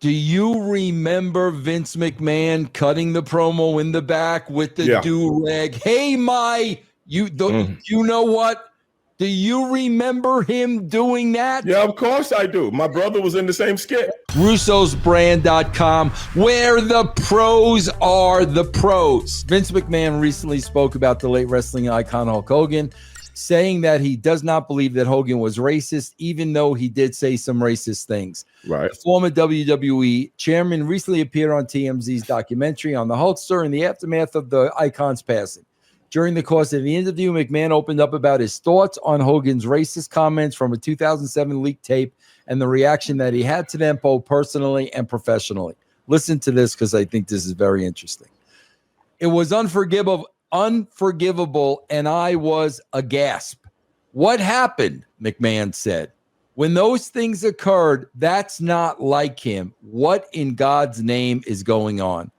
Do you remember Vince McMahon cutting the promo in the back with the do-rag? Hey, you know what? Do you remember him doing that? Yeah, of course I do. My brother was in the same skit. Russo'sBrand.com, where the pros are the pros. Vince McMahon recently spoke about the late wrestling icon Hulk Hogan, saying that he does not believe that Hogan was racist, even though he did say some racist things. Right. The former WWE chairman recently appeared on TMZ's documentary on the Hulkster in the aftermath of the icon's passing. During the course of the interview, McMahon opened up about his thoughts on Hogan's racist comments from a 2007 leaked tape and the reaction that he had to them both personally and professionally. Listen to this because I think this is very interesting. It was unforgivable, and I was aghast. What happened? McMahon said. When those things occurred, that's not like him. What in God's name is going on?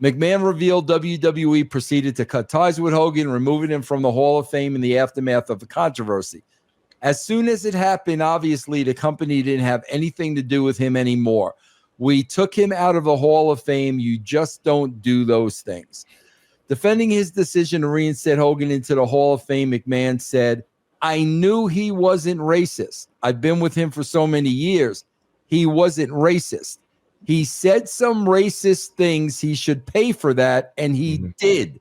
McMahon revealed WWE proceeded to cut ties with Hogan, removing him from the Hall of Fame in the aftermath of the controversy. As soon as it happened, obviously, the company didn't have anything to do with him anymore. We took him out of the Hall of Fame. You just don't do those things. Defending his decision to reinstate Hogan into the Hall of Fame, McMahon said, I knew he wasn't racist. I've been with him for so many years. He wasn't racist. He said some racist things. He should pay for that, and he did.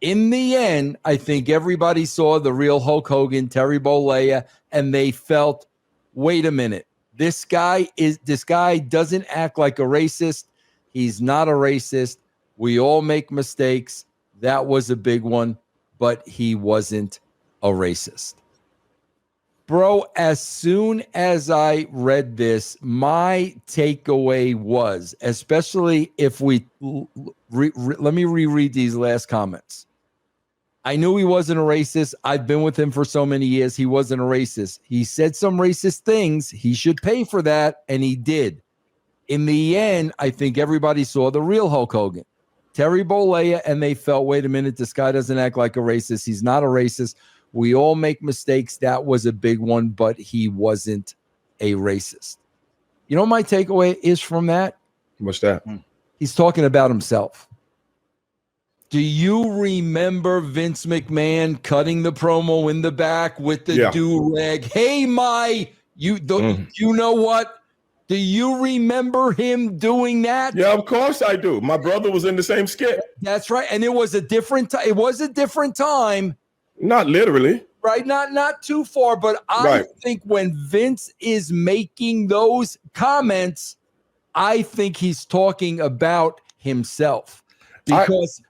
In the end, I think everybody saw the real Hulk Hogan, Terry Bollea, and they felt, wait a minute, this guy doesn't act like a racist. He's not a racist. We all make mistakes. That was a big one, but he wasn't a racist. Bro, as soon as I read this, my takeaway was, especially if we let me reread these last comments. I knew he wasn't a racist. I've been with him for so many years. He wasn't a racist. He said some racist things. He should pay for that, and he did. In the end, I think everybody saw the real Hulk Hogan, Terry Bollea, and they felt, wait a minute, this guy doesn't act like a racist. He's not a racist. We all make mistakes. That was a big one, but he wasn't a racist. You know what my takeaway is from that? What's that? He's talking about himself. Do you remember Vince McMahon cutting the promo in the back with the do-rag? Hey, you know what? Do you remember him doing that? Yeah, of course I do. My brother was in the same skit. That's right. And it was a different time. It was a different time. Not literally. Right. Not too far. But I think when Vince is making those comments, I think he's talking about himself. Because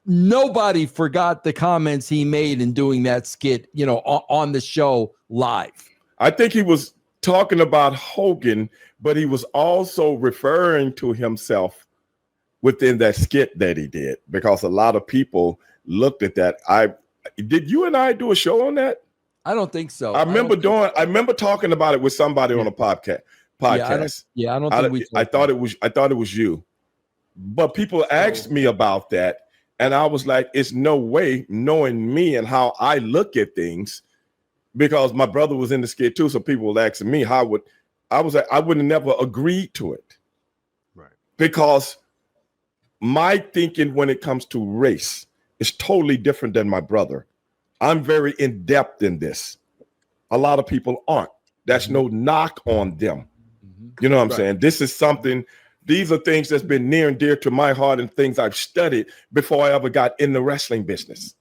nobody forgot the comments he made in doing that skit, on the show live. I think he was talking about Hogan, but he was also referring to himself within that skit that he did, because a lot of people looked at that. Did you and I do a show on that? I don't think so. I remember talking about it with somebody on a podcast. I thought it was you. But people asked me about that, and I was like, it's no way, knowing me and how I look at things, because my brother was in the skit too. So people were asking me I would have never agreed to it. Right. Because my thinking when it comes to race is totally different than my brother. I'm very in depth in this. A lot of people aren't. That's no knock on them. You know what I'm saying? This is something, these are things that's been near and dear to my heart and things I've studied before I ever got in the wrestling business.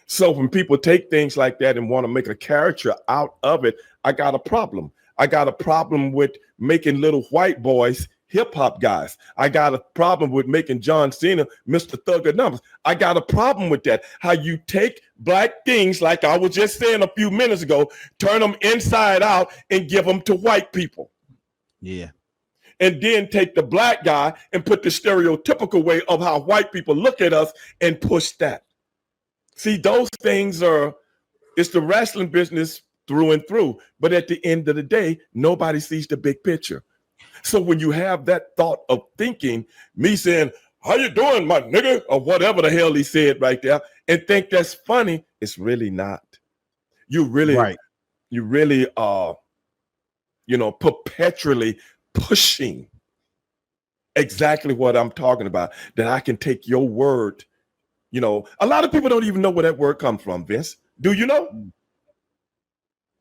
So when people take things like that and want to make a caricature out of it, I got a problem. I got a problem with making little white boys hip hop guys. I got a problem with making John Cena Mr. Thug of Numbers. I got a problem with that. How you take black things, like I was just saying a few minutes ago, turn them inside out and give them to white people. Yeah. And then take the black guy and put the stereotypical way of how white people look at us and push that. See, those things it's the wrestling business through and through. But at the end of the day, nobody sees the big picture. So when you have that thought of thinking, me saying, how you doing, my nigga? Or whatever the hell he said right there, and think that's funny, it's really not. You really perpetually pushing exactly what I'm talking about, that I can take your word. You know, a lot of people don't even know where that word comes from, Vince. Do you know?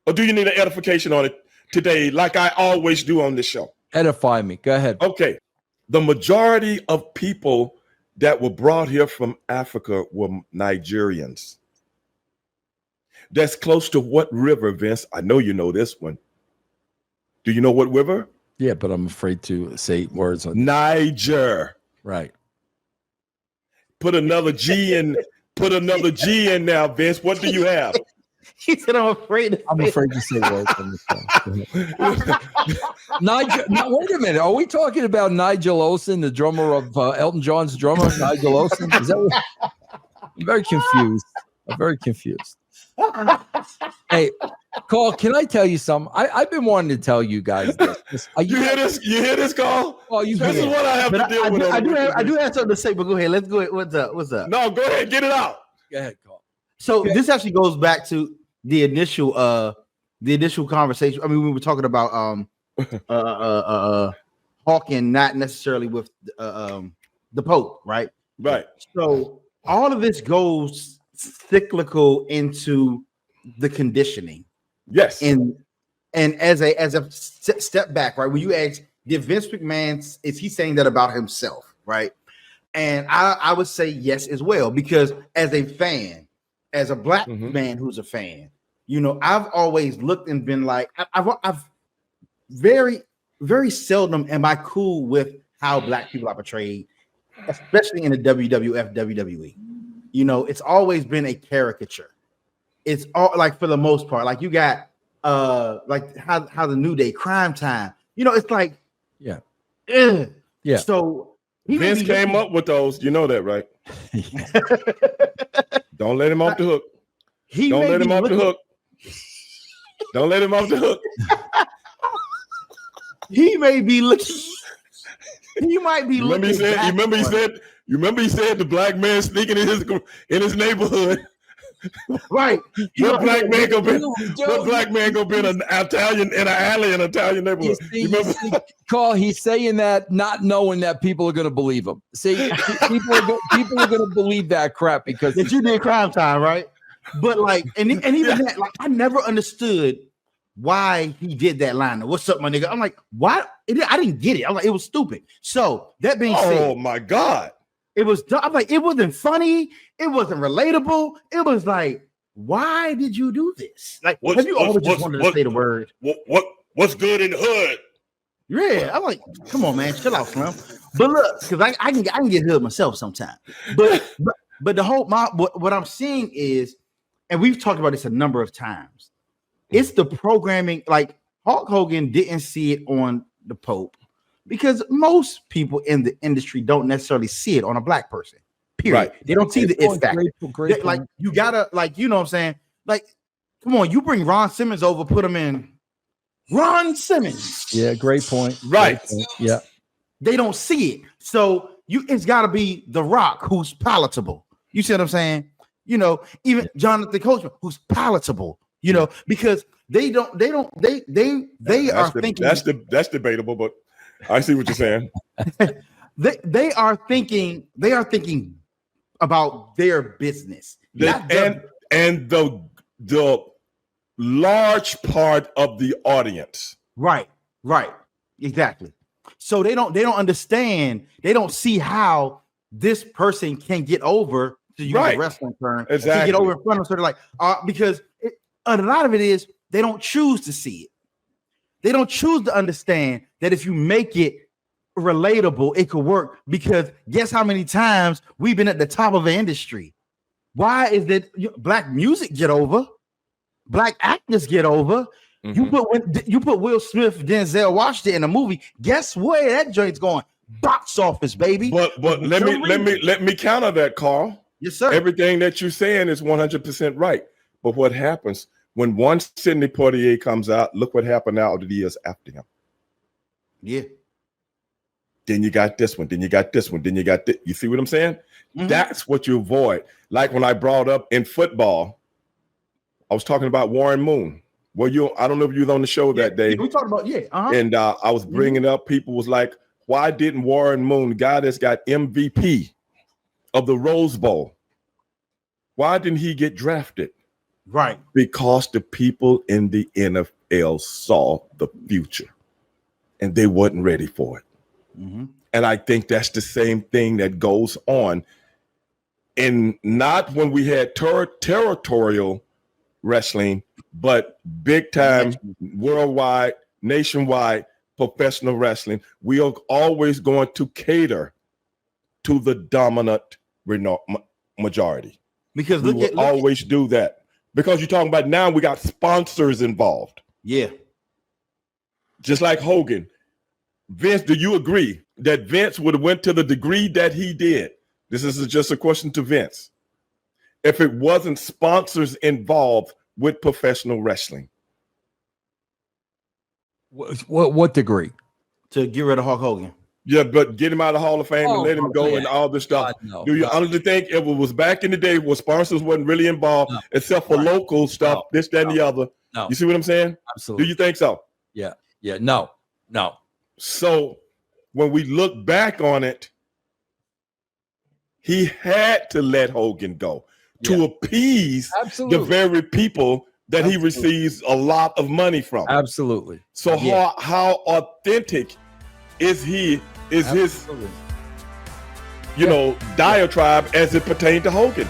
Or do you need an edification on it today, like I always do on this show? Edify me. Go ahead. Okay. The majority of people that were brought here from Africa were Nigerians. That's close to what river, Vince? I know you know this one. Do you know what river? Yeah, but I'm afraid to say words on Niger. Right. Put another G in. Put another G in now, Vince. What do you have? He said, "I'm afraid to say words on this show." Nigel. Now, wait a minute. Are we talking about Nigel Olsen, the drummer of Elton John's drummer, Nigel Olsen? Is that what... I'm very confused. Hey, Carl, can I tell you something? I've been wanting to tell you guys this. You hear this? You hear this, Carl? Oh, this is what I have to deal with. I do have something to say, but go ahead. Let's go ahead. What's up? No, go ahead. Get it out. Go ahead, Carl. So this actually goes back to the initial conversation. I mean, we were talking about Hawking, not necessarily with the Pope, right? Right. So all of this goes cyclical into the conditioning. Yes. And as a step back, right? When you ask, did Vince McMahon, is he saying that about himself, right? And I would say yes as well, because as a fan, as a black man who's a fan, you know, I've always looked and been like, I've very, very seldom am I cool with how black people are portrayed, especially in the WWF, WWE. You know, it's always been a caricature. It's all like, for the most part, like you got like how the New Day, Crime Time, you know, it's like, yeah. So Vince came up with those, you know that, right? Don't let him off the hook. Don't let him off the hook. Don't let him off the hook. He may be looking. He might be looking. Remember he said the black man sneaking in his neighborhood. Right. What black man gonna be in an Italian in an alley in an Italian neighborhood? Carl, he's saying that not knowing that people are going to believe him. See, people are going to believe that crap because that you did Crime Time, right? But like, and even that, like, I never understood why he did that line. What's up, my nigga? I'm like, what? I didn't get it. I'm like, it was stupid. So that being said, oh my God. It was, I'm like, it wasn't funny. It wasn't relatable. It was like, why did you do this? Like, have you always just wanted to say the word? What's good in the hood? Yeah, I'm like, come on, man, chill out, Slim. But look, because I can get hood myself sometimes. But the whole what I'm seeing is, and we've talked about this a number of times, it's the programming. Like Hulk Hogan didn't see it on the Pope, because most people in the industry don't necessarily see it on a black person. Period. Right. They don't see the it factor. Great like you gotta, like, you know what I'm saying? Like, come on, you bring Ron Simmons over, put him in Ron Simmons. Yeah, great point. Right. Great point. Yeah. They don't see it. So it's gotta be The Rock, who's palatable. You see what I'm saying? You know, even Jonathan Coachman, who's palatable, you know, because they are thinking that's debatable, but I see what you're saying. they are thinking about their business. And the large part of the audience. Right. Exactly. So they don't understand, they don't see how this person can get over, to use a wrestling term, exactly. To get over in front of them. So they're like, because a lot of it is they don't choose to see it. They don't choose to understand that if you make it relatable, it could work. Because guess how many times we've been at the top of the industry? Why is that black music get over? Black actors get over. Mm-hmm. You put Will Smith, Denzel Washington in a movie. Guess where that joint's going? Box office, baby. But let me counter that, Carl. Yes, sir. Everything that you're saying is 100% right. But what happens when one Sidney Poitier comes out? Look what happened now the years after him. Yeah. Then you got this one. Then you got this one. Then you got this. You see what I'm saying? Mm-hmm. That's what you avoid. Like when I brought up in football, I was talking about Warren Moon. Well, I don't know if you was on the show that day. We talked about and I was bringing up. People was like, "Why didn't Warren Moon, the guy that's got MVP of the Rose Bowl, why didn't he get drafted?" Right, because the people in the NFL saw the future, and they wasn't ready for it. And I think that's the same thing that goes on, and not when we had territorial wrestling, but big time, worldwide, nationwide professional wrestling. We are always going to cater to the dominant majority. Because we will always do that. Because you're talking about now we got sponsors involved. Yeah. Just like Hogan. Vince, do you agree that Vince would have went to the degree that he did? This is just a question to Vince. If it wasn't sponsors involved with professional wrestling. What degree? To get rid of Hulk Hogan. Yeah, but get him out of the Hall of Fame and let him go and all this stuff. Do you honestly think if it was back in the day where sponsors wasn't really involved, except for local stuff, this, that, and the other? You see what I'm saying? Absolutely. Do you think so? Yeah. No. So when we look back on it, he had to let Hogan go to appease the very people that he receives a lot of money from. Absolutely. So how authentic is he? Is his, diatribe as it pertained to Hogan?